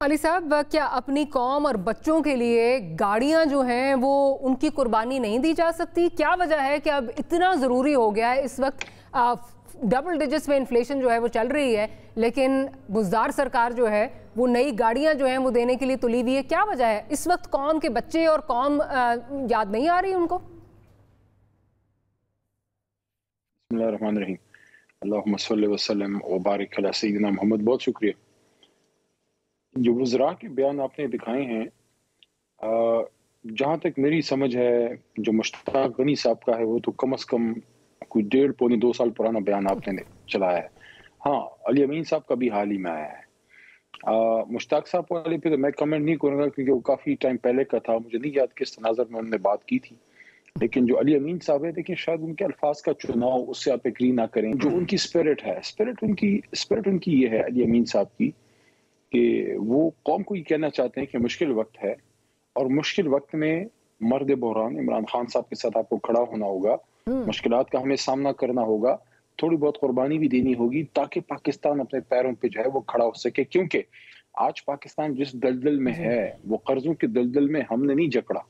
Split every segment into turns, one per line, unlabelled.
علی صاحب، کیا اپنی قوم اور بچوں کے لیے گاڑیاں جو ہیں وہ ان کی قربانی نہیں دی جا سکتی؟ کیا وجہ ہے کہ اب اتنا ضروری ہو گیا ہے؟ اس وقت ڈبل ڈیجٹس میں انفلیشن جو ہے وہ چل رہی ہے، لیکن بزدار سرکار جو ہے وہ نئی گاڑیاں جو ہیں وہ دینے کے لیے تلی ہوئی ہے. کیا وجہ ہے؟ اس وقت قوم کے بچے اور قوم یاد نہیں آ رہی ان کو؟
بسم اللہ الرحمن الرحیم. اللہم صلی وسلم وبارک علی سیدنا محمد. بہت شکریہ. جو وزراء کے بیان آپ نے دکھائے ہیں، جہاں تک میری سمجھ ہے جو مشتاق غنی صاحب کا ہے وہ تو کم از کم کوئی 1.5-2 سال پرانا بیان آپ نے چلایا ہے. ہاں، علی امین صاحب کا بھی حال ہی میں آیا ہے. مشتاق صاحب والے پہ تو میں کمنٹ نہیں کروں گا کیونکہ وہ کافی ٹائم پہلے کا تھا، مجھے نہیں یاد کس تناظر میں انہوں نے بات کی تھی. لیکن جو علی امین صاحب ہے، دیکھیں شاید ان کے الفاظ کا چناؤ اس سے آپ ایگری نہ کریں. جو ان کی اسپرٹ ہے، اسپرٹ ان کی یہ ہے علی امین صاحب کی کہ وہ قوم کو یہ کہنا چاہتے ہیں کہ مشکل وقت ہے، اور مشکل وقت میں مرد بحران عمران خان صاحب کے ساتھ آپ کو کھڑا ہونا ہوگا، مشکلات کا ہمیں سامنا کرنا ہوگا، تھوڑی بہت قربانی بھی دینی ہوگی تاکہ پاکستان اپنے پیروں پہ جو ہے وہ کھڑا ہو سکے. کیونکہ آج پاکستان جس دلدل میں ہے وہ قرضوں کے دلدل میں ہم نے نہیں جکڑا.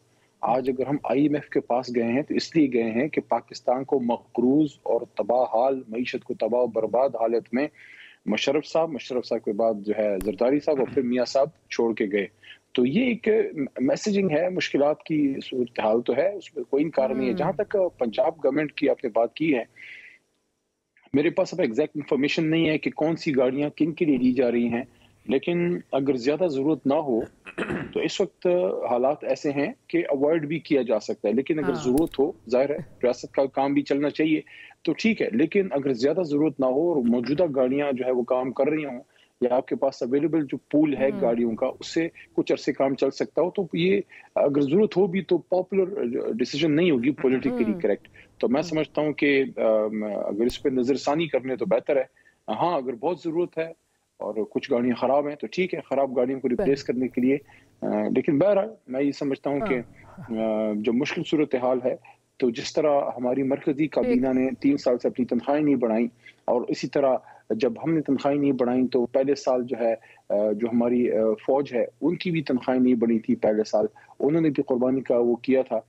آج اگر ہم IMF کے پاس گئے ہیں تو اس لیے گئے ہیں کہ پاکستان کو مقروض اور تباہ حال، معیشت کو تباہ و برباد حالت میں مشرف صاحب کے بعد جو ہے زرداری صاحب اور پھر میاں صاحب چھوڑ کے گئے. تو یہ ایک میسیجنگ ہے، مشکلات کی صورتحال تو ہے، اس میں کوئی انکار نہیں ہے. جہاں تک پنجاب گورنمنٹ کی آپ نے بات کی ہے، میرے پاس اب ایگزیکٹ انفارمیشن نہیں ہے کہ کون سی گاڑیاں کن کے لیے دی جا رہی ہیں، لیکن اگر زیادہ ضرورت نہ ہو تو اس وقت حالات ایسے ہیں کہ اوائڈ بھی کیا جا سکتا ہے. لیکن اگر ضرورت ہو، ظاہر ہے ریاست کا کام بھی چلنا چاہیے تو ٹھیک ہے، لیکن اگر زیادہ ضرورت نہ ہو اور موجودہ گاڑیاں جو ہے وہ کام کر رہی ہوں یا آپ کے پاس اویلیبل جو پول ہے گاڑیوں کا اس سے کچھ عرصے کام چل سکتا ہو، تو یہ اگر ضرورت ہو بھی تو پاپولر ڈیسیجن نہیں ہوگی، پولیٹیکلی کریکٹ. تو میں سمجھتا ہوں کہ اگر اس پہ نظر ثانی کرنے تو بہتر ہے. ہاں، اگر بہت ضرورت ہے اور کچھ گاڑیاں خراب ہیں تو ٹھیک ہے، خراب گاڑیوں کو ریپلیس کرنے کے لیے. لیکن بہرحال میں یہ سمجھتا ہوں کہ جو مشکل صورتحال ہے، تو جس طرح ہماری مرکزی کابینہ نے 3 سال سے اپنی تنخواہیں نہیں بڑھائیں، اور اسی طرح جب ہم نے تنخواہیں نہیں بڑھائیں تو پہلے سال جو ہے جو ہماری فوج ہے ان کی بھی تنخواہیں نہیں بڑھی تھی پہلے سال، انہوں نے بھی قربانی کا وہ کیا تھا.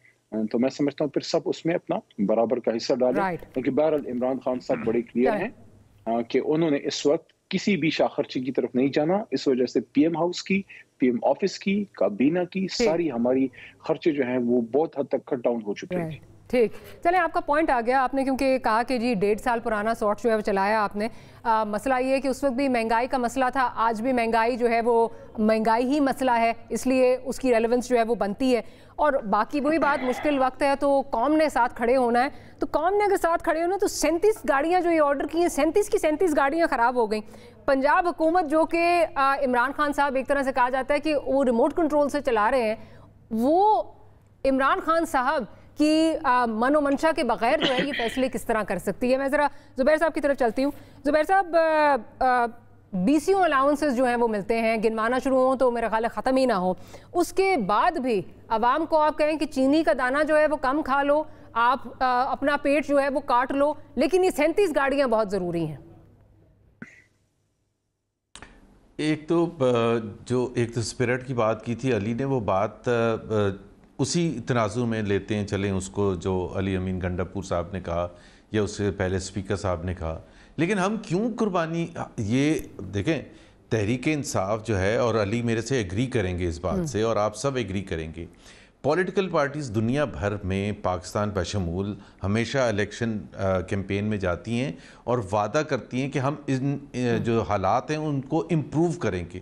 تو میں سمجھتا ہوں پھر سب اس میں اپنا برابر کا حصہ ڈالیں. کیونکہ بہرحال عمران خان صاحب بڑے کلیئر ہیں کہ انہوں نے اس وقت کسی بھی شاہ خرچی کی طرف نہیں جانا. اس وجہ سے PM ہاؤس کی، PM آفس کی، کابینہ کی ساری ہماری خرچے جو ہیں وہ بہت حد تک کٹ ڈاؤن ہو چکے ہیں.
ٹھیک، چلیں آپ کا پوائنٹ آ گیا. آپ نے کیونکہ کہا کہ جی 1.5 سال پرانا سارٹ جو ہے وہ چلایا آپ نے. مسئلہ یہ ہے کہ اس وقت بھی مہنگائی کا مسئلہ تھا، آج بھی مہنگائی جو ہے وہ مہنگائی ہی مسئلہ ہے، اس لیے اس کی ریلیونس جو ہے وہ بنتی ہے. اور باقی وہی بات، مشکل وقت ہے تو قوم نے ساتھ کھڑے ہونا ہے. تو قوم نے اگر ساتھ کھڑے ہونا تو 37 گاڑیاں جو یہ آرڈر کی ہیں، 37 کی 37 گاڑیاں خراب ہو گئیں. پنجاب حکومت جو کہ عمران خان صاحب ایک طرح سے کہا جاتا ہے کہ وہ ریموٹ کنٹرول سے چلا رہے ہیں، وہ عمران خان صاحب کی من و منشا کے بغیر جو ہے یہ فیصلے کس طرح کر سکتی ہے؟ میں ذرا زبیر صاحب کی طرف چلتی ہوں. زبیر صاحب، BCO الاؤنسز جو ہیں وہ ملتے ہیں، گنوانا شروع ہوں تو میرا خیال ہے ختم ہی نہ ہو. اس کے بعد بھی عوام کو آپ کہیں کہ چینی کا دانہ جو ہے وہ کم کھا لو، آپ اپنا پیٹ جو ہے وہ کاٹ لو، لیکن یہ 37 گاڑیاں بہت ضروری ہیں.
ایک تو اسپرٹ کی بات کی تھی علی نے، وہ بات اسی تناظر میں لیتے ہیں چلیں اس کو جو علی امین گنڈاپور صاحب نے کہا یا اس سے پہلے اسپیکر صاحب نے کہا. لیکن ہم کیوں قربانی، یہ دیکھیں تحریک انصاف جو ہے، اور علی میرے سے ایگری کریں گے اس بات سے اور آپ سب ایگری کریں گے، پولیٹیکل پارٹیز دنیا بھر میں پاکستان بشمول ہمیشہ الیکشن کیمپین میں جاتی ہیں اور وعدہ کرتی ہیں کہ ہم ان جو حالات ہیں ان کو امپروو کریں گے،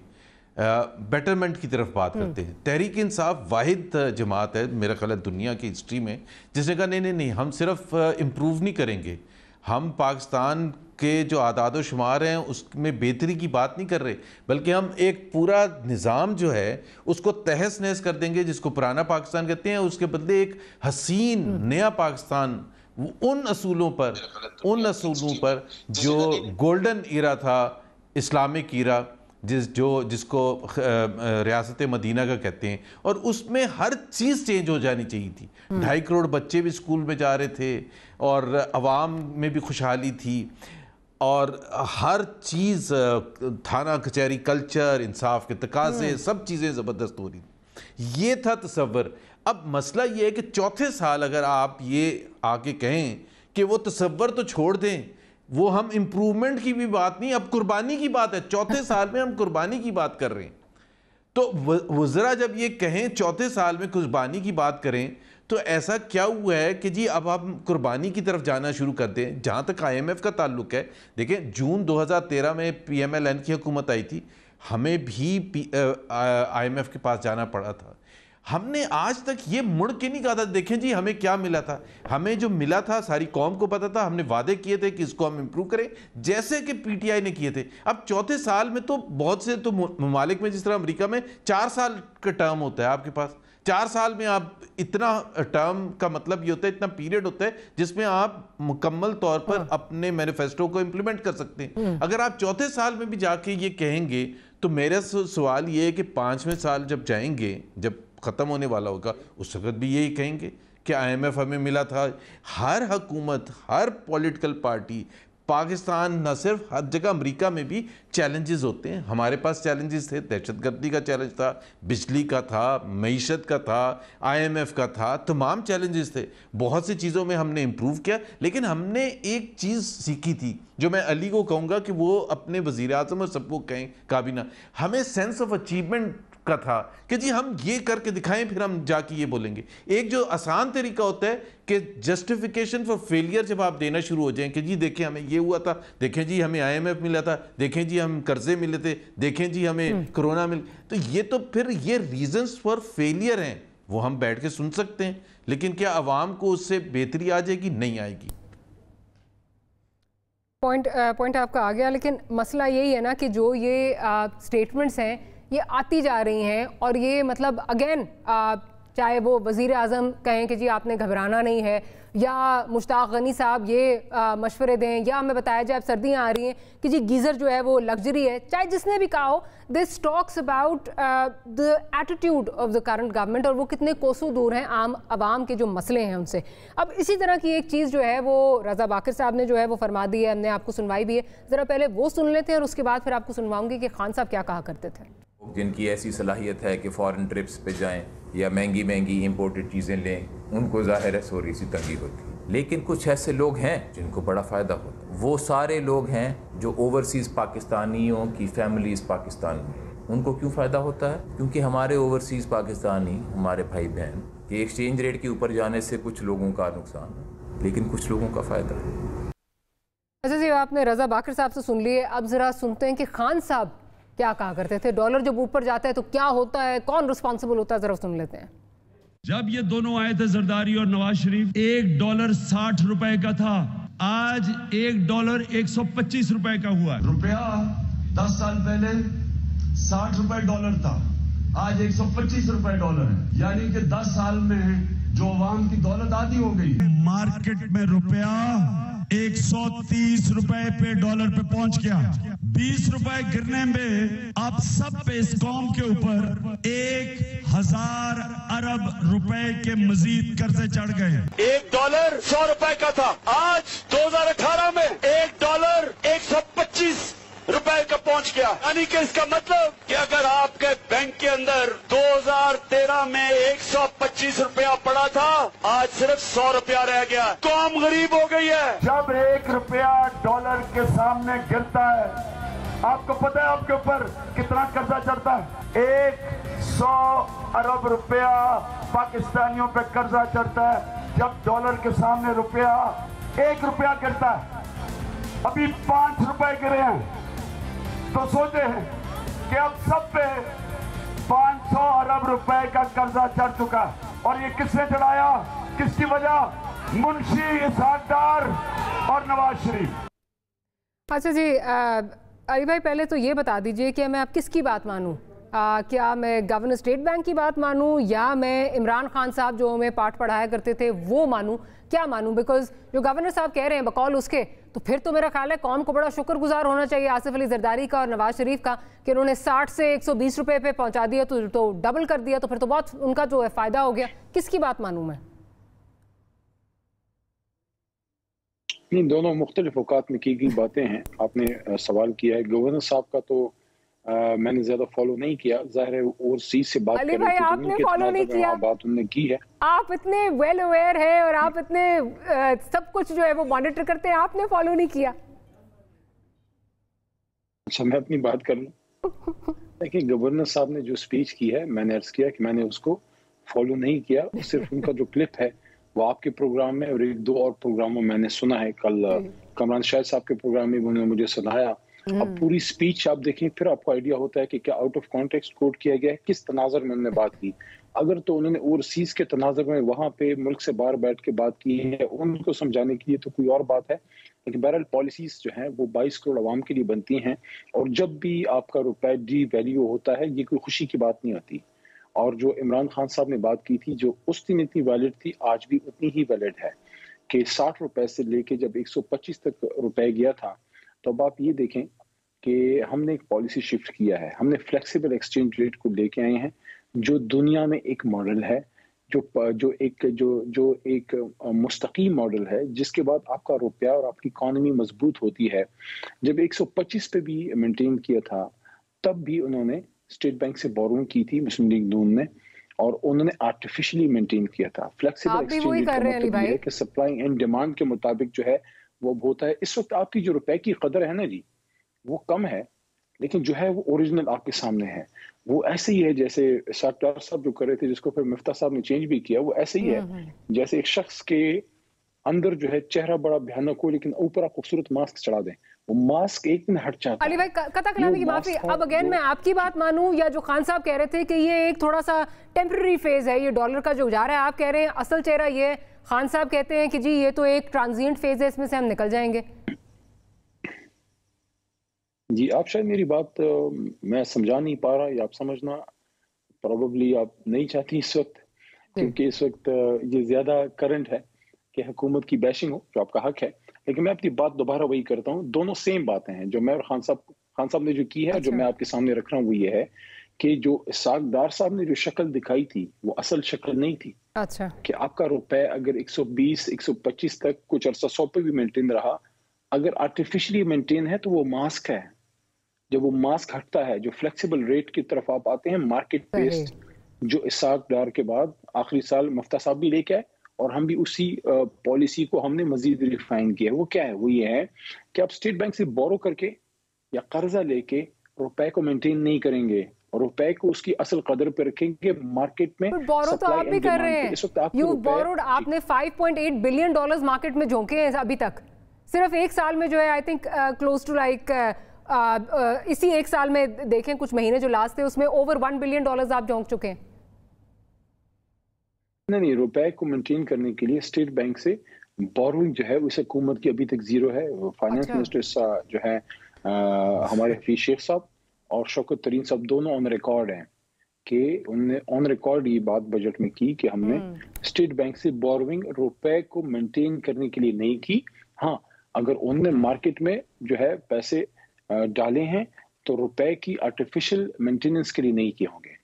بیٹرمنٹ کی طرف بات کرتے ہیں. تحریک انصاف واحد جماعت ہے میرا خیال ہے دنیا کی ہسٹری میں جس نے کہا نہیں ہم صرف امپروو نہیں کریں گے، ہم پاکستان کے جو اعداد و شمار ہیں اس میں بہتری کی بات نہیں کر رہے، بلکہ ہم ایک پورا نظام جو ہے اس کو تہس نہس کر دیں گے جس کو پرانا پاکستان کہتے ہیں، اس کے بدلے ایک حسین نیا پاکستان ان اصولوں پر جو گولڈن ایرا تھا، اسلامک ایرا جس کو ریاست مدینہ کا کہتے ہیں، اور اس میں ہر چیز چینج ہو جانی چاہیے تھی. 2.5 کروڑ بچے بھی اسکول میں جا رہے تھے اور عوام میں بھی خوشحالی تھی. اور ہر چیز تھانہ کچہری کلچر انصاف کے تقاضے سب چیزیں زبردست ہو رہی تھیں. یہ تھا تصور. اب مسئلہ یہ ہے کہ چوتھے سال اگر آپ یہ آ کے کہیں کہ وہ تصور تو چھوڑ دیں, وہ ہم امپرومنٹ کی بھی بات نہیں, اب قربانی کی بات ہے. چوتھے سال میں ہم قربانی کی بات کر رہے ہیں. تو وزراء جب یہ کہیں چوتھے سال میں قربانی کی بات کریں تو ایسا کیا ہوا ہے کہ جی اب ہم قربانی کی طرف جانا شروع کر دیں. جہاں تک آئی ایم ایف کا تعلق ہے, دیکھیں جون 2013 میں پی ایم ایل این کی حکومت آئی تھی, ہمیں بھی آئی ایم ایف کے پاس جانا پڑا تھا. ہم نے آج تک یہ مڑ کے نہیں کہا تھا دیکھیں جی ہمیں کیا ملا تھا. ہمیں جو ملا تھا ساری قوم کو پتا تھا, ہم نے وعدے کیے تھے کہ اس کو ہم امپروو کریں جیسے کہ پی ٹی آئی نے کیے تھے. اب چوتھے سال میں تو بہت سے تو ممالک میں جس طرح امریکہ میں 4 سال کا ٹرم ہوتا ہے آپ کے پاس. 4 سال میں آپ اتنا ٹرم کا مطلب یہ ہوتا ہے, اتنا پیریڈ ہوتا ہے جس میں آپ مکمل طور پر اپنے مینیفیسٹو کو امپلیمنٹ کر سکتے ہیں. اگر آپ چوتھے سال میں بھی جا کے یہ کہیں گے تو میرا سوال یہ ہے کہ 5ویں سال جب جائیں گے, جب ختم ہونے والا ہوگا, اس وقت بھی یہی کہیں گے کہ آئی ایم ایف ہمیں ملا تھا. ہر حکومت, ہر پولیٹیکل پارٹی, پاکستان نہ صرف, ہر جگہ امریکہ میں بھی چیلنجز ہوتے ہیں. ہمارے پاس چیلنجز تھے, دہشت گردی کا چیلنج تھا, بجلی کا تھا, معیشت کا تھا, آئی ایم ایف کا تھا, تمام چیلنجز تھے. بہت سی چیزوں میں ہم نے امپروو کیا, لیکن ہم نے ایک چیز سیکھی تھی جو میں علی کو کہوں گا کہ وہ اپنے وزیر اعظم اور سب کو کہیں, کابینہ, ہمیں سینس آف اچیومنٹ کا تھا کہ جی ہم یہ کر کے دکھائیں پھر ہم جا کے یہ بولیں گے. ایک جو آسان طریقہ ہوتا ہے کہ جسٹیفیکیشن فار فیلئر جب آپ دینا شروع ہو جائیں کہ جی دیکھیں ہمیں یہ ہوا تھا, دیکھیں جی ہمیں آئی ایم ایف ملا تھا, دیکھیں جی ہم قرضے ملے تھے, دیکھیں جی ہمیں کرونا مل, تو یہ تو پھر یہ ریزنز فار فیلئر ہیں, وہ ہم بیٹھ کے سن سکتے ہیں, لیکن کیا عوام کو اس سے بہتری آ جائے گی؟ نہیں آئے گی.
پوائنٹ آپ کا آ گیا, لیکن مسئلہ یہی ہے نا کہ جو یہ سٹیٹمنٹس ہیں یہ آتی جا رہی ہیں, اور یہ مطلب اگین چاہے وہ وزیر اعظم کہیں کہ جی آپ نے گھبرانا نہیں ہے, یا مشتاق غنی صاحب یہ مشورے دیں, یا ہمیں بتایا جائے اب سردیاں آ رہی ہیں کہ جی گیزر جو ہے وہ لگژری ہے, چاہے جس نے بھی کہا ہو, this talks about the attitude of the current government, اور وہ کتنے کوسوں دور ہیں عام عوام کے جو مسئلے ہیں ان سے. اب اسی طرح کی ایک چیز جو ہے وہ رضا باقر صاحب نے جو ہے وہ فرما دی ہے, ہم نے آپ کو سنوائی بھی ہے, ذرا پہلے وہ سن لیتے ہیں اور اس کے بعد پھر آپ کو سنواؤں گی کہ خان صاحب کیا کہا کرتے تھے.
جن کی ایسی صلاحیت ہے کہ فارن ٹرپس پہ جائیں یا مہنگی مہنگی امپورٹڈ چیزیں لیں, ان کو ظاہر ہے تھوڑی سی تنگی ہوتی ہے. لیکن کچھ ایسے لوگ ہیں جن کو بڑا فائدہ ہوتا ہے. وہ سارے لوگ ہیں جو اوورسیز پاکستانیوں کی فیملیز پاکستان میں, ان کو کیوں فائدہ ہوتا ہے؟ کیونکہ ہمارے اوورسیز پاکستانی, ہمارے بھائی بہن کے ایکسچینج ریٹ کے اوپر جانے سے کچھ لوگوں کا نقصان ہے, لیکن کچھ لوگوں کا فائدہ ہے.
اچھا جی, آپ نے رضا باقر صاحب سے سن لیے, اب ذرا سنتے ہیں کہ خان صاحب کیا کہا کرتے تھے. ڈالر جب اوپر جاتا ہے تو کیا ہوتا ہے, کون رسپانسبل ہوتا ہے, ذرا سن لیتے ہیں.
جب یہ دونوں آئے تھے زرداری اور نواز شریف, $1.60 کا تھا, آج $1 125 کا ہوا. روپیہ 10 سال پہلے $60 تھا, آج $125 ہے, یعنی کہ 10 سال میں جو عوام کی دولت آدھی ہو گئی. مارکیٹ میں روپیہ $130 پہ ڈالر پہ پہنچ گیا. $20 گرنے میں آپ سب پہ اس قوم کے اوپر 1000 ارب روپے کے مزید قرضے چڑھ گئے. $1 100 کا تھا, آج 2018 میں $1 125 کا پہنچ گیا. یعنی کہ اس کا مطلب کہ اگر آپ کے بینک کے اندر 2013 میں $125 پڑا تھا, آج صرف $100 رہ گیا. قوم غریب ہو گئی ہے.
جب $1 ڈالر کے سامنے گرتا ہے, آپ کو پتہ ہے آپ کے اوپر کتنا قرضہ چڑھتا ہے؟ 100 ارب روپیہ پاکستانیوں پہ قرضہ چڑھتا ہے جب ڈالر کے سامنے روپیہ $1 گرتا ہے. ابھی $5 گرے ہیں, تو سوچے ہیں کہ اب سب پہ 500 ارب روپے کا قرضہ چڑھ چکا ہے. اور یہ کس نے چڑھایا, کس کی وجہ؟ منشی اسحاق ڈار اور نواز شریف.
اچھا جی, علی بھائی پہلے تو یہ بتا دیجئے کہ میں آپ کس کی بات مانوں, کیا میں گورنر اسٹیٹ بینک کی بات مانوں, یا میں عمران خان صاحب جو ہمیں پاٹ پڑھایا کرتے تھے وہ مانوں, کیا مانوں؟ بیکاز جو گورنر صاحب کہہ رہے ہیں بقول اس کے, تو پھر تو میرا خیال ہے قوم کو بڑا شکر گزار ہونا چاہیے آصف علی زرداری کا اور نواز شریف کا کہ انہوں نے 60 سے $120 پہ پہنچا دیا, تو ڈبل کر دیا, تو پھر تو بہت ان کا جو ہے فائدہ ہو گیا. کس کی بات مانوں میں؟
نہیں، دونوں مختلف اوقات میں کی گئی باتیں ہیں. آپ نے سوال کیا ہے گورنر صاحب کا، تو میں نے زیادہ فالو نہیں کیا. ظاہر ہے اور چیز سے بات
علی بھائی آپ نے فالو نہیں کیا،
بات انہوں نے کی ہے.
آپ اتنے ویل اویئر ہیں اور آپ اتنے سب کچھ جو ہے وہ مانیٹر کرتے ہیں، آپ نے فالو نہیں کیا.
اچھا میں اپنی بات کر لوں. دیکھیں گورنر صاحب نے جو سپیچ کی ہے، میں نے عرض کیا کہ میں نے اس کو فالو نہیں کیا. صرف ان کا جو کلپ ہے وہ آپ کے پروگرام میں اور ایک دو اور پروگراموں میں نے سنا ہے. کل کمران شاہد صاحب کے پروگرام میں انہوں نے مجھے سنایا. اب پوری سپیچ آپ دیکھیں پھر آپ کو آئیڈیا ہوتا ہے کہ کیا آؤٹ آف کانٹیکسٹ کوٹ کیا گیا ہے، کس تناظر میں انہوں نے بات کی. اگر تو انہوں نے اوورسیز کے تناظر میں وہاں پہ ملک سے باہر بیٹھ کے بات کی ہے ان کو سمجھانے کے لیے تو کوئی اور بات ہے. لیکن بہرحال پالیسیز جو ہیں وہ 22 کروڑ عوام کے لیے بنتی ہیں، اور جب بھی آپ کا روپے ڈی ویلیو ہوتا ہے یہ کوئی خوشی کی بات نہیں ہوتی. اور جو عمران خان صاحب نے بات کی تھی جو اس دن اتنی ویلڈ تھی آج بھی اتنی ہی ویلڈ ہے کہ 60 روپے سے لے کے جب 125 تک روپے گیا تھا تو اب آپ یہ دیکھیں کہ ہم نے ایک پالیسی شفٹ کیا ہے. ہم نے فلیکسیبل ایکسچینج ریٹ کو لے کے آئے ہیں جو دنیا میں ایک ماڈل ہے، جو ایک مستقیم ماڈل ہے، جس کے بعد آپ کا روپیہ اور آپ کی اکانومی مضبوط ہوتی ہے. جب 125 پہ بھی مینٹین کیا تھا تب بھی انہوں نے اسٹیٹ بینک سے بورونگ کی تھی مسلم لیگ نون نے، اور انہوں نے آرٹیفیشلی مینٹین کیا تھا. فلیکسیبل ایکسچینج کا مطلب یہ ہے کہ سپلائی اینڈ ڈیمانڈ کے مطابق جو ہے وہ ہوتا ہے. اس وقت آپ کی جو روپے کی قدر ہے نا جی وہ کم ہے، لیکن جو ہے وہ اوریجنل آپ کے سامنے ہے. وہ ایسے ہی ہے جیسے ڈاکٹر صاحب جو کر رہے تھے جس کو پھر مفتاح صاحب نے چینج بھی کیا، وہ ایسے ہی ہے جیسے ایک شخص کے اندر جو ہے چہرہ بڑا بھیانک ہو لیکن اوپر آپ خوبصورت ماسک چڑھا دیں، وہ ماسک ایک دن ہٹ جاتا ہے.
علی بھائی قطع کلامی کی معافی، اب اگین میں آپ کی بات مانوں یا جو خان صاحب کہہ رہے تھے کہ یہ ایک تھوڑا سا ٹیمپرری فیز ہے یہ ڈالر کا جو جا رہا ہے، آپ کہہ رہے ہیں اصل چہرہ یہ ہے. خان صاحب کہتے ہیں کہ جی یہ تو ایک ٹرانزینٹ فیز ہے، اس میں سے ہم نکل جائیں گے.
جی آپ شاید میری بات میں سمجھا نہیں پا رہا یا آپ سمجھنا پروبیبلی آپ نہیں چاہتی اس وقت، کیونکہ اس وقت یہ زیادہ کرنٹ ہے کہ حکومت کی بیشنگ ہو جو آپ کا حق ہے. لیکن میں اپنی بات دوبارہ وہی کرتا ہوں، دونوں سیم باتیں ہیں جو میں اور خان صاحب نے جو کی ہے جو میں آپ کے سامنے رکھ رہا ہوں وہ یہ ہے کہ جو اسحاق ڈار صاحب نے جو شکل دکھائی تھی وہ اصل شکل نہیں تھی.
اچھا
کہ آپ کا روپے اگر 120 125 تک کچھ عرصہ 100 پہ بھی مینٹین رہا، اگر آرٹیفیشلی مینٹین ہے تو وہ ماسک ہے. جب وہ ماسک ہٹتا ہے جو فلیکسیبل ریٹ کی طرف آپ آتے ہیں مارکیٹ بیسڈ، جو اسحاق ڈار کے بعد آخری سال مفتاح صاحب بھی لے کے آئے اور ہم بھی اسی پالیسی کو ہم نے مزید ریفائن کیا. وہ کیا ہے؟ وہ یہ ہے کہ آپ اسٹیٹ بینک سے بورو کر کے یا قرضہ لے کے روپے کو مینٹین نہیں کریں گے، روپے کو اس کی اصل قدر پہ رکھیں گے مارکیٹ میں.
بورو تو آپ بھی کر رہے ہیں، یو بوروڈ، آپ نے $5.8 بلین مارکیٹ میں جھونکے ہیں ابھی تک. صرف ایک سال میں جو ہے I think close to like اسی ایک سال میں دیکھیں کچھ مہینے جو لاسٹ تھے اس میں اوور $1 بلین آپ جھونک چکے ہیں.
نہیں، روپے کو مینٹین کرنے کے لیے اسٹیٹ بینک سے بوروئنگ جو ہے اس حکومت کی ابھی تک زیرو ہے. فائنانس منسٹر جو ہے ہمارے حفیظ شیخ صاحب اور شوکت ترین صاحب دونوں آن ریکارڈ ہیں کہ انہوں نے آن ریکارڈ یہ بات بجٹ میں کی کہ ہم نے اسٹیٹ بینک سے بوروئنگ روپے کو مینٹین کرنے کے لیے نہیں کی. ہاں اگر انہوں نے مارکیٹ میں جو ہے پیسے ڈالے ہیں تو روپے کی آرٹیفیشل مینٹیننس کے لیے نہیں کیے ہوں گے.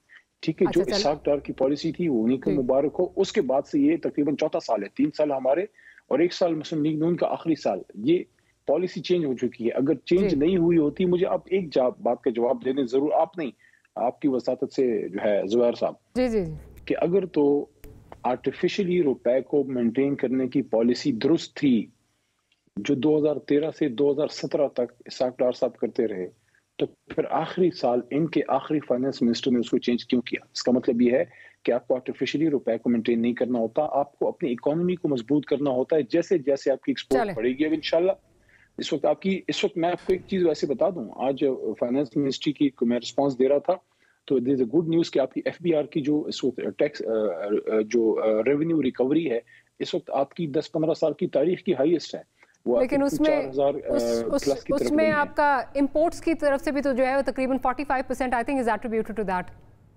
ٹھیک ہے، جو اسحاق ڈار کی پالیسی تھی وہ انہیں کو مبارک ہو. اس کے بعد سے یہ تقریباً 4 سال ہے، 3 سال ہمارے اور 1 سال مسلم لیگ نون کا آخری سال، یہ پالیسی چینج ہو چکی ہے. اگر چینج نہیں ہوئی ہوتی، مجھے آپ ایک بات کا جواب دے دیں ضرور، آپ نہیں، آپ کی وساطت سے جو ہے زبیر صاحب، کہ اگر تو آرٹیفیشلی روپے کو مینٹین کرنے کی پالیسی درست تھی جو 2013 سے 2017 تک اسحاق ڈار صاحب کرتے رہے، تو پھر آخری سال ان کے آخری فائنانس منسٹر نے اس کو چینج کیوں کیا؟ اس کا مطلب یہ ہے کہ آپ کو آرٹیفیشلی روپے کو مینٹین نہیں کرنا ہوتا، آپ کو اپنی اکانومی کو مضبوط کرنا ہوتا ہے. جیسے جیسے آپ کی ایکسپورٹ بڑھے گی اب انشاءاللہ. اس وقت میں آپ کو ایک چیز ویسے بتا دوں، آج فائنانس منسٹری کی میں رسپانس دے رہا تھا تو دیر از اے گڈ نیوز کہ آپ کی ایف بی آر کی جو اس وقت ٹیکس جو ریونیو ریکوری ہے اس وقت آپ کی 10-15 سال کی تاریخ کی ہائیسٹ ہے.
لیکن اس میں آپ کا امپورٹس کی طرف سے بھی تو جو ہے تقریباً 45% I think is attributed to that.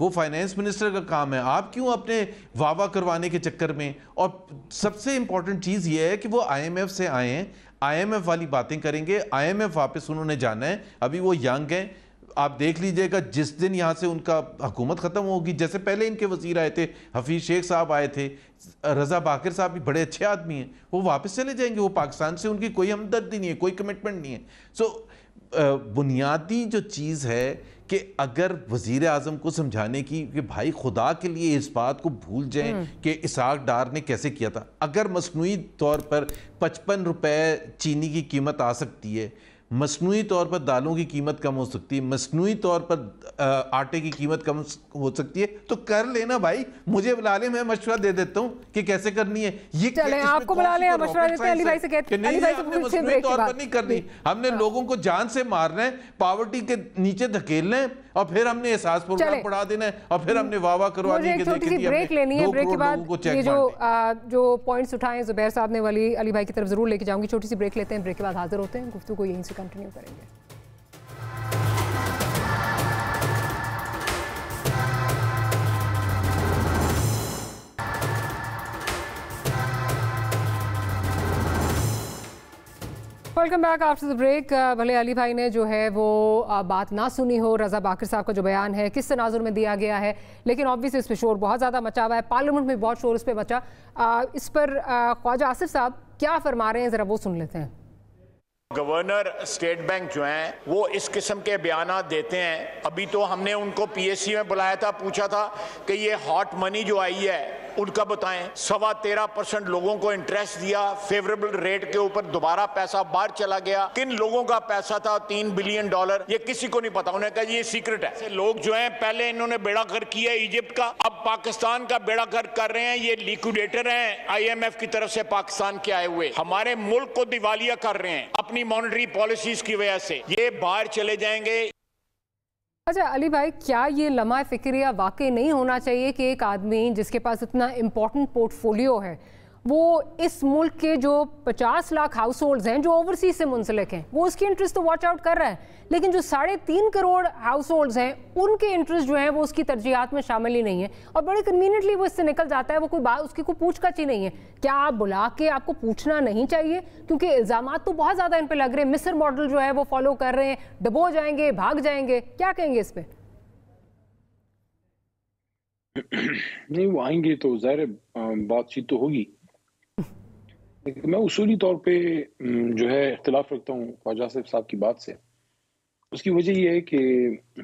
وہ فائنینس منسٹر کا کام ہے. آپ کیوں اپنے واہ واہ کروانے کے چکر میں؟ اور سب سے امپورٹنٹ چیز یہ ہے کہ وہ آئی ایم ایف سے آئے ہیں, آئی ایم ایف والی باتیں کریں گے, آئی ایم ایف واپس انہوں نے جانا ہے. ابھی وہ ینگ ہیں, آپ دیکھ لیجئے گا جس دن یہاں سے ان کا حکومت ختم ہوگی, جیسے پہلے ان کے وزیر آئے تھے, حفیظ شیخ صاحب آئے تھے, رضا باقر صاحب بھی بڑے اچھے آدمی ہیں, وہ واپس چلے جائیں گے. وہ پاکستان سے ان کی کوئی ہمدردی نہیں ہے, کوئی کمٹمنٹ نہیں ہے. سو بنیادی جو چیز ہے کہ اگر وزیر اعظم کو سمجھانے کی کہ بھائی خدا کے لیے اس بات کو بھول جائیں کہ اسحاق ڈار نے کیسے کیا تھا. اگر مصنوعی طور پر 55 روپے چینی کی قیمت آ سکتی ہے, مصنوعی طور پر دالوں کی قیمت کم ہو سکتی ہے, مصنوعی طور پر آٹے کی قیمت کم ہو سکتی ہے, تو کر لینا بھائی, مجھے بلا لیں, میں مشورہ دے دیتا ہوں کہ کیسے کرنی ہے. یہ
چلیں آپ کو بلا لیں, مشورہ دیتے ہیں. علی بھائی سے کہتے ہیں, علی بھائی سے پوچھیں
مصنوعی طور پر نہیں کرنی, ہم نے لوگوں کو جان سے مارنا ہے, پاورٹی کے نیچے دھکیلنا ہے, اور پھر ہم نے احساس پروگرام پڑھا دینا ہے, اور پھر ہم نے واہ واہ کروا دی کہ دیکھیں جی
بریک لینی ہے. بریک کے بعد یہ جو پوائنٹس اٹھائے زبیر صاحب نے والی علی بھائی کی طرف ضرور لے کے جاؤں گی. چھوٹی سی بریک لیتے ہیں, بریک کے بعد حاضر ہوتے ہیں, گفتگو یہیں سے کنٹینیو کریں گے. Welcome back after the break. بھلے علی بھائی نے جو ہے وہ بات نہ سنی ہو, رضا باقر صاحب کا جو بیان ہے کس تناظر میں دیا گیا ہے, لیکن آبویسلی اس پہ شور بہت زیادہ مچا ہوا ہے, پارلیمنٹ میں بہت شور اس پہ مچا. اس پر خواجہ آصف صاحب کیا فرما رہے ہیں, ذرا وہ سن لیتے ہیں.
گورنر اسٹیٹ بینک جو ہیں وہ اس قسم کے بیانات دیتے ہیں. ابھی تو ہم نے ان کو پی ایس سی میں بلایا تھا, پوچھا تھا کہ یہ ہاٹ منی جو آئی ہے ان کا بتائیں. 13.25% لوگوں کو انٹریسٹ دیا فیوریبل ریٹ کے اوپر, دوبارہ پیسہ باہر چلا گیا. کن لوگوں کا پیسہ تھا $3 بلین, یہ کسی کو نہیں پتا. انہوں نے کہا یہ سیکرٹ ہے. لوگ جو ہیں پہلے انہوں نے بیڑا گر کیا ایجپٹ کا, اب پاکستان کا بیڑا گر کر رہے ہیں. یہ لیکوڈیٹر ہیں آئی ایم ایف کی طرف سے پاکستان کے آئے ہوئے, ہمارے ملک کو دیوالیہ کر رہے ہیں اپنی مانیٹری پالیسیز کی وجہ سے. یہ باہر چلے جائیں گے.
اچھا علی بھائی, کیا یہ لمحہ فکریہ واقع نہیں ہونا چاہیے کہ ایک آدمی جس کے پاس اتنا امپورٹنٹ پورٹ فولیو ہے, وہ اس ملک کے جو 50 لاکھ ہاؤس ہولڈز ہیں جو اوورسیز سے منسلک ہیں, وہ اس کی انٹرسٹ تو واچ آؤٹ کر رہا ہے, لیکن جو 3.5 کروڑ ہاؤس ہولڈز ہیں ان کے انٹرسٹ جو ہیں وہ اس کی ترجیحات میں شامل ہی نہیں ہے, اور بڑے کنوینئنٹلی وہ اس سے نکل جاتا ہے. وہ کوئی بات اس کی کوئی پوچھ گچھ ہی نہیں ہے. کیا آپ بلا کے آپ کو پوچھنا نہیں چاہیے, کیونکہ الزامات تو بہت زیادہ ان پہ لگ رہے ہیں, مصر ماڈل جو ہے وہ فالو کر رہے ہیں, ڈبو جائیں گے, بھاگ جائیں گے, کیا کہیں گے اس پہ؟
نہیں, وہ آئیں گے تو ظاہر بات چیت تو ہوگی. میں اصولی طور پہ جو ہے اختلاف رکھتا ہوں خواجہ صاحب کی بات سے. اس کی وجہ یہ ہے کہ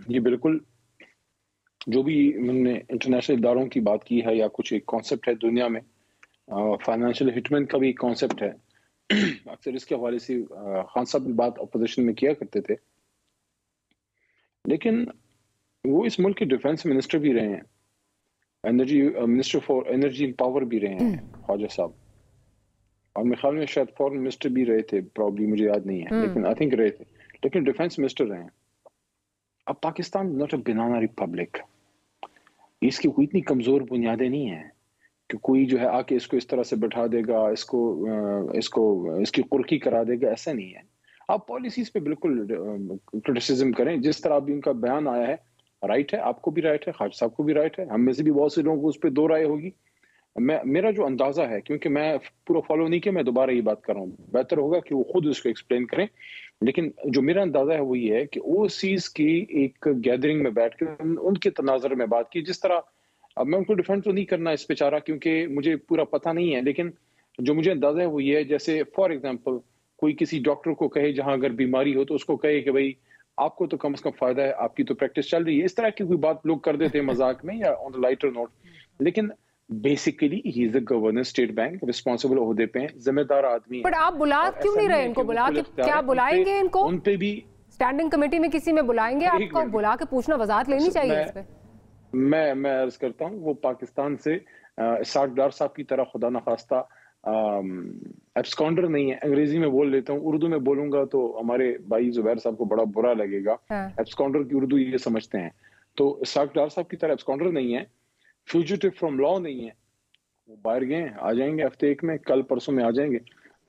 یہ بالکل جو بھی ہم نے انٹرنیشنل اداروں کی بات کی ہے یا کچھ ایک کانسیپٹ ہے دنیا میں, فائنینشیل ہٹمن کا بھی ایک کانسیپٹ ہے. اکثر اس کے حوالے سے خان صاحب بھی بات اپوزیشن میں کیا کرتے تھے, لیکن وہ اس ملک کے ڈیفنس منسٹر بھی رہے ہیں, energy minister for energy and power بھی رہے ہیں خواجہ صاحب, اور میرے خیال میں شاید فورن منسٹر بھی رہے تھے, پرابلی مجھے یاد نہیں ہے, لیکن آئی تھنک رہے تھے, لیکن ڈیفنس منسٹر رہے ہیں. اب Pakistan not a banana republic, اس کی کوئی اتنی کمزور بنیادیں نہیں ہیں کہ کوئی جو ہے آ کے اس کو اس طرح سے بٹھا دے گا, اس کی قرقی کرا دے گا, ایسا نہیں ہے. آپ پالیسیز پہ بالکل کرٹیسزم کریں, جس طرح ابھی ان کا بیان آیا ہے رائٹ ہے, آپ کو بھی رائٹ ہے, خواجہ صاحب کو بھی رائٹ ہے, ہم میں سے بھی بہت سے لوگوں کو اس پہ دو رائے ہوگی. میرا جو اندازہ ہے, کیونکہ میں پورا فالو نہیں کیا, میں دوبارہ یہ بات کر رہا ہوں, بہتر ہوگا کہ وہ خود اس کو ایکسپلین کریں, لیکن جو میرا اندازہ ہے وہ یہ ہے کہ او سیز کی ایک گیدرنگ میں بیٹھ کے ان کے تناظر میں بات کی, جس طرح اب میں ان کو ڈیفینڈ تو نہیں کرنا اس بیچارہ کیونکہ مجھے پورا پتہ نہیں ہے, لیکن جو مجھے اندازہ ہے وہ یہ ہے, جیسے فار ایگزامپل کوئی کسی ڈاکٹر کو کہے جہاں اگر بیماری ہو تو اس کو کہے کہ بھائی آپ کو تو کم از کم فائدہ ہے, آپ کی تو پریکٹس چل رہی ہے, اس طرح کی کوئی بات لوگ کر دیتے ہیں مذاق میں یا آن لائٹر نوٹ, لیکن basically he is a governor state bank, responsible عہدے پہ ہیں, ذمہ دار آدمی ہے.
بٹ آپ بلا کیوں نہیں رہے ان کو, بلا کے کیا بلائیں گے ان کو,
ان پہ بھی
اسٹینڈنگ کمیٹی میں کسی میں بلائیں گے, آپ کو بلا کے پوچھنا, وضاحت لینی چاہیے اس پہ.
میں عرض کرتا ہوں وہ پاکستان سے اسحاق ڈار صاحب کی طرح خدا نخواستہ ایبسکانڈر نہیں ہے. انگریزی میں بول لیتا ہوں, اردو میں بولوں گا تو ہمارے بھائی زبیر صاحب کو بڑا برا لگے گا. ایبسکانڈر کی اردو یہ سمجھتے ہیں, تو اسحاق ڈار صاحب کی طرح ایبسکانڈر نہیں ہے, فیوجیٹو فرام لا نہیں ہے, وہ باہر گئے ہیں, آ جائیں گے ہفتے ایک میں, کل پرسوں میں آ جائیں گے.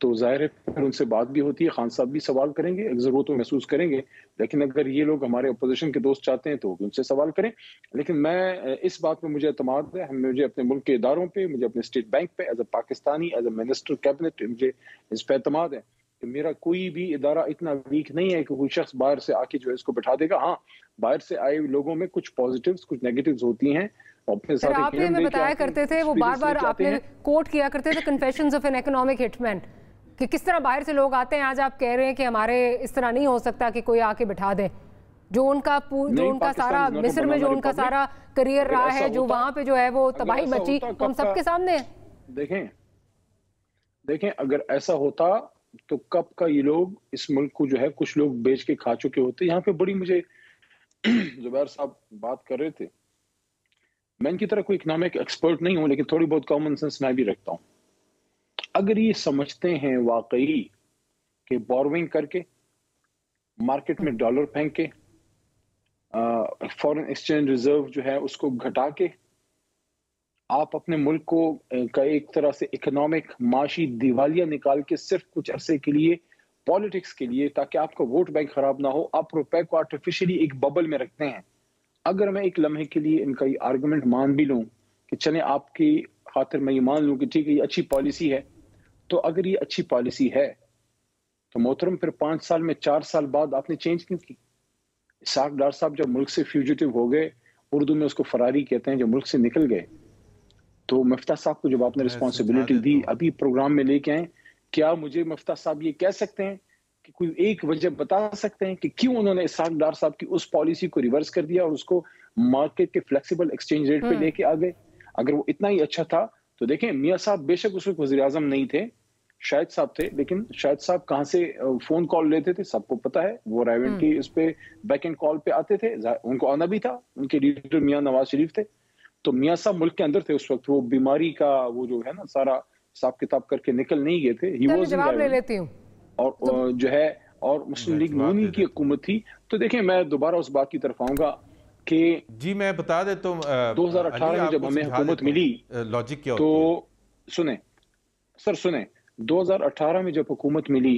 تو ظاہر ہے پھر ان سے بات بھی ہوتی ہے، خان صاحب بھی سوال کریں گے، ضرورت محسوس کریں گے، لیکن اگر یہ لوگ ہمارے اپوزیشن کے دوست چاہتے ہیں تو ان سے سوال کریں. لیکن میں اس بات پہ مجھے اعتماد ہے، مجھے اپنے ملک کے اداروں پہ، مجھے اپنے اسٹیٹ بینک پہ as a Pakistani, as a minister cabinet, مجھے اس پہ اعتماد ہے کہ میرا کوئی بھی ادارہ اتنا ویک نہیں ہے کہ کوئی شخص باہر سے آ کے جو ہے اس کو بٹھا دے گا. ہاں، باہر سے آئے لوگوں میں کچھ پازیٹیوز کچھ نیگیٹیوز ہوتی ہیں.
سر آپ نے ہمیں بتایا کرتے تھے، وہ بار بار آپ نے کوٹ کیا کرتے تھے کنفیشنز آف این اکنامک ہٹمین، کہ کس طرح باہر سے لوگ آتے ہیں. آج آپ کہہ رہے ہیں کہ ہمارے اس طرح نہیں ہو سکتا کہ کوئی آ کے بٹھا دے. جو ان کا سارا مصر میں جو ان کا سارا کریئر رہا ہے، جو وہاں پہ جو ہے وہ تباہی مچی، ہم سب کے سامنے ہے.
دیکھیں اگر ایسا ہوتا تو کب کا یہ لوگ اس ملک کو جو ہے کچھ لوگ بیچ کے کھا چکے ہوتے. یہاں پہ بڑی مجھے زبیر صاحب بات کر رہے تھے، میں ان کی طرح کوئی اکنامک ایکسپرٹ نہیں ہوں، لیکن تھوڑی بہت کامن سینس میں بھی رکھتا ہوں. اگر یہ سمجھتے ہیں واقعی کہ بوروئنگ کر کے مارکیٹ میں ڈالر پھینک کے فورن ایکسچینج ریزرو جو ہے اس کو گھٹا کے آپ اپنے ملک کو ایک طرح سے اکنامک معاشی دیوالیہ نکال کے صرف کچھ عرصے کے لیے پالیٹکس کے لیے تاکہ آپ کا ووٹ بینک خراب نہ ہو، آپ روپے کو آرٹیفیشلی ایک ببل میں رکھتے ہیں. اگر میں ایک لمحے کے لیے ان کا یہ آرگومنٹ مان بھی لوں کہ چلیں آپ کی خاطر میں یہ مان لوں کہ ٹھیک ہے یہ اچھی پالیسی ہے، تو اگر یہ اچھی پالیسی ہے تو محترم پھر 5 سال میں 4 سال بعد آپ نے چینج کیوں کی؟ اسحاق ڈار صاحب جب ملک سے فیوجیٹو ہو گئے، اردو میں اس کو فراری کہتے ہیں، جب ملک سے نکل گئے تو مفتاح صاحب کو جب آپ نے رسپانسبلٹی دی ابھی پروگرام میں لے کے آئیں، کیا مجھے مفتاح صاحب یہ کہہ سکتے ہیں کہ کوئی ایک وجہ بتا سکتے ہیں کہ کیوں انہوں نے اسحاق ڈار صاحب کی اس پالیسی کو ریورس کر دیا اور اس کو مارکیٹ کے فلیکسیبل ایکسچینج ریٹ پہ لے کے آ گئے؟ اگر وہ اتنا ہی اچھا تھا تو دیکھیں میاں صاحب بے شک اس وقت وزیر اعظم نہیں تھے، شاہد صاحب تھے، لیکن شاہد صاحب کہاں سے فون کال لیتے تھے سب کو پتا ہے. وہ رائیونٹ کی اس پہ بیک اینڈ کال پہ آتے تھے، ان کو آنا بھی تھا، ان کے لیڈر میاں نواز شریف تھے. تو میاں صاحب ملک کے اندر تھے اس وقت، وہ بیماری کا وہ جو ہے نا سارا حساب کتاب کر کے نکل نہیں گئے تھے.
جواب لے لیتی ہوں.
اور جو ہے اور مسلم لیگ نونی کی حکومت تھی. تو دیکھیں میں دوبارہ اس بات کی طرف آؤں گا کہ
جی میں بتا دیتا ہوں
2018 میں جب ہمیں حکومت ملی
لاجک کیا
تو سنیں 2018 میں جب حکومت ملی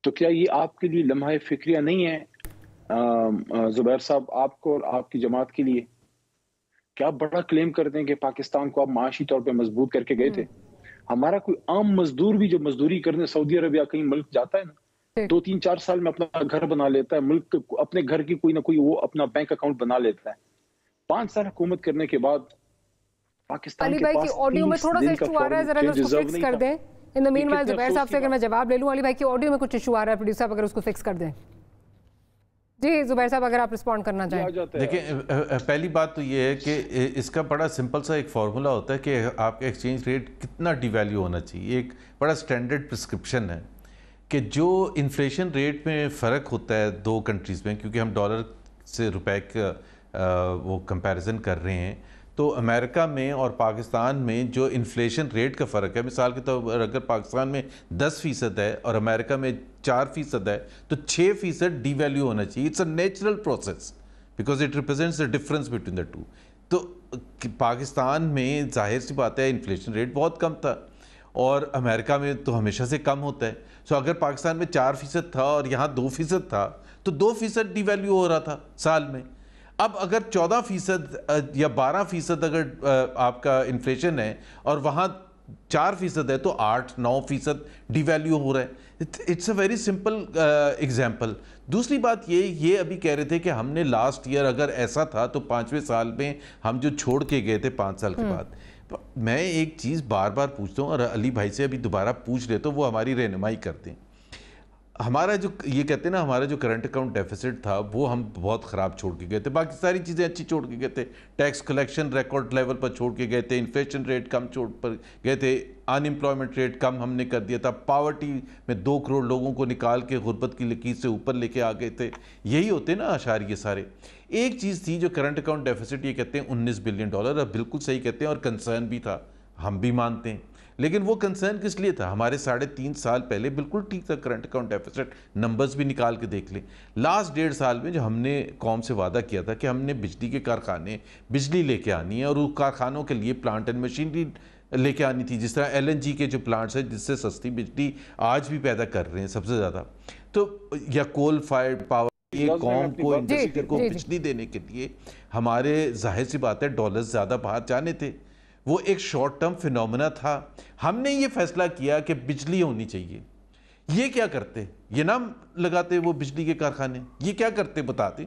تو کیا یہ آپ کے لیے لمحہ فکریہ نہیں ہے زبیر صاحب، آپ کو اور آپ کی جماعت کے لیے؟ کیا آپ بڑا کلیم کرتے ہیں کہ پاکستان کو آپ معاشی طور پہ مضبوط کر کے گئے تھے؟ ہمارا کوئی عام مزدور بھی جو مزدوری کرنے سعودی عربیہ کہیں ملک جاتا ہے نا، 2-3-4 سال میں اپنا گھر بنا لیتا ہے، ملک اپنے گھر کی کوئی نہ کوئی وہ اپنا بینک اکاؤنٹ بنا لیتا ہے. 5 سال حکومت کرنے کے بعد پاکستان کے پاس
آڈیو میں تھوڑا سا ایشو آ رہا ہے، ذرا اس کو فکس کر دیں. ان دی مین وائل زبیر صاحب سے اگر میں جواب لے لوں، علی بھائی کی آڈیو میں کچھ ایشو آ رہا ہے، پروڈیوسر صاحب اگر اس کو فکس کر دیں. جی زبیر صاحب اگر آپ رسپونڈ کرنا چاہیں.
دیکھیں پہلی بات تو یہ ہے کہ اس کا بڑا سمپل سا ایک فارمولا ہوتا ہے کہ آپ کا ایکسچینج ریٹ کتنا ڈی ویلیو ہونا چاہیے. ایک بڑا سٹینڈرڈ پرسکرپشن ہے کہ جو انفلیشن ریٹ میں فرق ہوتا ہے دو کنٹریز میں، کیونکہ ہم ڈالر سے روپے کا وہ کمپیریزن کر رہے ہیں، تو امریکہ میں اور پاکستان میں جو انفلیشن ریٹ کا فرق ہے، مثال کے طور پر اگر پاکستان میں 10% ہے اور امریکہ میں 4% ہے تو 6% ڈی ویلیو ہونا چاہیے. It's a natural process because it represents the difference between the two. تو پاکستان میں ظاہر سی بات ہے انفلیشن ریٹ بہت کم تھا اور امریکہ میں تو ہمیشہ سے کم ہوتا ہے. سو اگر پاکستان میں 4% تھا اور یہاں 2% تھا تو 2% ڈی ویلیو ہو رہا تھا سال میں. اب اگر 14% یا 12% اگر آپ کا انفلیشن ہے اور وہاں 4% ہے تو 8-9% ڈی ویلیو ہو رہا ہے. It's a very simple example. دوسری بات یہ ابھی کہہ رہے تھے کہ ہم نے لاسٹ ایئر اگر ایسا تھا تو 5ویں سال میں ہم جو چھوڑ کے گئے تھے 5 سال کے بعد. میں ایک چیز بار بار پوچھتا ہوں اور علی بھائی سے ابھی دوبارہ پوچھ لیتا ہوں، وہ ہماری رہنمائی کرتے ہیں. ہمارا جو یہ کہتے ہیں نا ہمارا جو کرنٹ اکاؤنٹ ڈیفیسٹ تھا وہ ہم بہت خراب چھوڑ کے گئے تھے. باقی ساری چیزیں اچھی چھوڑ کے گئے تھے. ٹیکس کلیکشن ریکارڈ لیول پر چھوڑ کے گئے تھے. انفلیشن ریٹ کم چھوڑ پر گئے تھے. ان امپلائمنٹ ریٹ کم ہم نے کر دیا تھا. پاورٹی میں 2 کروڑ لوگوں کو نکال کے غربت کی لکیر سے اوپر لے کے آ گئے تھے. یہی ہوتے نا اشاریے سارے. ایک چیز تھی جو کرنٹ اکاؤنٹ ڈیفیسٹ یہ کہتے ہیں $19 بلین. اب بالکل صحیح کہتے ہیں اور کنسرن بھی تھا، ہم بھی مانتے ہیں. لیکن وہ کنسرن کس لیے تھا؟ ہمارے 3.5 سال پہلے بالکل ٹھیک تھا کرنٹ اکاؤنٹ ڈیفیسٹ. نمبرز بھی نکال کے دیکھ لیں. لاسٹ 1.5 سال میں جو ہم نے قوم سے وعدہ کیا تھا کہ ہم نے بجلی کے کارخانے بجلی لے کے آنی ہے اور اس کارخانوں کے لیے پلانٹ اینڈ مشینری لے کے آنی تھی، جس طرح LNG کے جو پلانٹس ہیں جس سے سستی بجلی آج بھی پیدا کر رہے ہیں سب سے زیادہ، تو یا کول فائرڈ پاور، ایک قوم کو انڈسٹری کو بجلی دینے کے لیے ہمارے ظاہر سی بات ہے ڈالرز زیادہ باہر جانے تھے، وہ ایک شارٹ ٹرم فینومینا تھا. ہم نے یہ فیصلہ کیا کہ بجلی ہونی چاہیے. یہ کیا کرتے؟ یہ نہ لگاتے وہ بجلی کے کارخانے، یہ کیا کرتے بتاتے؟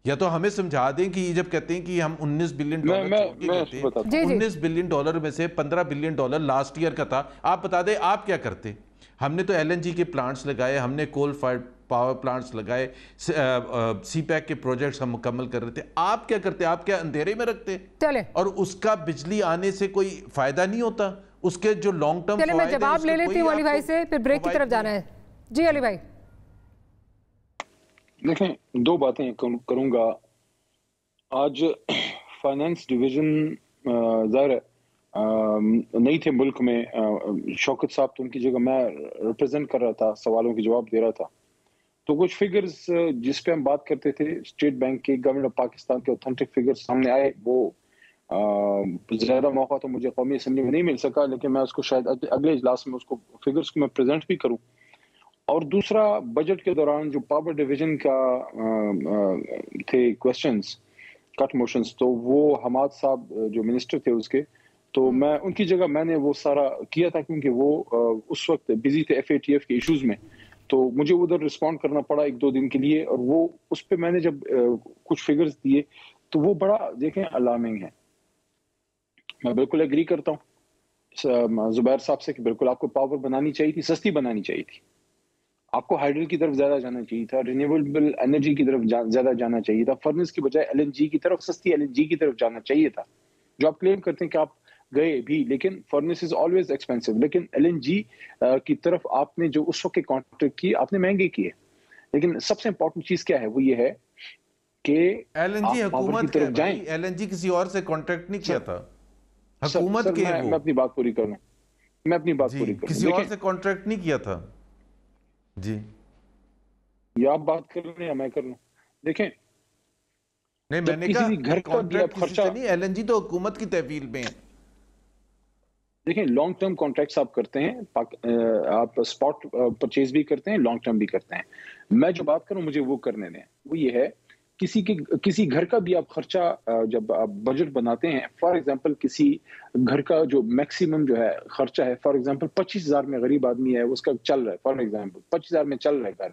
یا تو ہمیں سمجھا دیں کہ یہ جب کہتے ہیں کہ ہم 19 بلین ڈالر چھوڑ کے گئے تھے، 19 بلین ڈالر میں سے 15 بلین ڈالر لاسٹ ایئر کا تھا، آپ بتا دیں آپ کیا کرتے؟ ہم نے تو LNG کے پلانٹس لگائے، ہم نے کول فائرڈ پاور پلانٹس لگائے، سی پیک کے پروجیکٹس ہم مکمل کر رہے تھے. آپ کیا کرتے؟ آپ کیا اندھیرے میں رکھتے؟ اور اس کا بجلی آنے سے کوئی فائدہ نہیں ہوتا، اس کے جو لانگ ٹرم
چلے میں جواب لے لیتی ہوں علی بھائی سے، پھر بریک کی طرف جانا ہے. جی علی بھائی.
دیکھیں 2 باتیں کروں گا. آج فائنانس ڈویژن ظاہر نہیں تھے ملک میں، شوکت صاحب تو ان کی جگہ میں ریپرزینٹ کر رہا تھا، سوالوں کی جواب دے رہا تھا. تو کچھ فگرز جس پہ ہم بات کرتے تھے اسٹیٹ بینک کے، گورنمنٹ آف پاکستان کے اوتھینٹک فگرز سامنے آئے. وہ زیادہ موقع تو مجھے قومی اسمبلی میں نہیں مل سکا، لیکن میں اس کو شاید اگلے اجلاس میں اس کو فگرز کو میں پریزنٹ بھی کروں. اور دوسرا، بجٹ کے دوران جو پاور ڈویژن کا تھے کوسچنز، کٹ موشنز، تو وہ حماد صاحب جو منسٹر تھے اس کے، تو میں ان کی جگہ میں نے وہ سارا کیا تھا، کیونکہ وہ اس وقت بزی تھے FATF کے ایشوز میں، تو مجھے ادھر رسپونڈ کرنا پڑا 1-2 دن کے لیے. اور وہ اس پہ میں نے جب کچھ فگرز دیے تو وہ بڑا دیکھیں الارمنگ ہے. میں بالکل ایگری کرتا ہوں زبیر صاحب سے کہ بالکل آپ کو پاور بنانی چاہیے تھی، سستی بنانی چاہیے تھی. آپ کو ہائیڈرل کی طرف زیادہ جانا چاہیے تھا، رینیویبل انرجی کی طرف زیادہ جانا چاہیے تھا، فرنس کی بجائے LNG کی طرف، سستی LNG کی طرف جانا چاہیے تھا. جو آپ کلیم کرتے ہیں کہ آپ گئے بھی، لیکن فرنس از آلویز ایکسپینسو، لیکن LNG کی طرف آپ نے جو اس وقت کانٹریکٹ کی آپ نے مہنگے کیے. لیکن سب سے امپورٹنٹ چیز کیا ہے؟ وہ یہ ہے کہ
LNG حکومت کی طرف جائیں. LNG کسی اور سے کانٹریکٹ نہیں کیا تھا، حکومت کے.
میں اپنی بات پوری کروں،
کسی اور سے کانٹریکٹ نہیں کیا تھا. جی
یا آپ بات کر لیں یا میں کر لوں. دیکھیں
نہیں، میں نے کہا گھر کا خرچہ نہیں، LNG تو حکومت کی تحویل میں ہے.
دیکھیں لانگ ٹرم کانٹریکٹس آپ کرتے ہیں، آپ اسپاٹ پرچیز بھی کرتے ہیں، لانگ ٹرم بھی کرتے ہیں. میں جو بات کروں مجھے وہ کرنے دیں. وہ یہ ہے کسی گھر کا بھی آپ خرچہ جب آپ بجٹ بناتے ہیں، فار ایگزامپل کسی گھر کا جو میکسیمم جو ہے خرچہ ہے، فار ایگزامپل 25,000 میں غریب آدمی ہے، اس کا چل رہا ہے، فار ایگزامپل 25,000 میں چل رہا ہے گھر،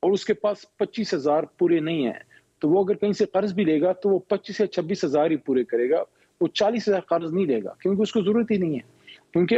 اور اس کے پاس 25,000 پورے نہیں ہیں، تو وہ اگر کہیں سے قرض بھی لے گا تو وہ 25 یا 26,000 ہی پورے کرے گا، وہ 40,000 قرض نہیں لے گا، کیونکہ اس کو ضرورت ہی نہیں ہے. کیونکہ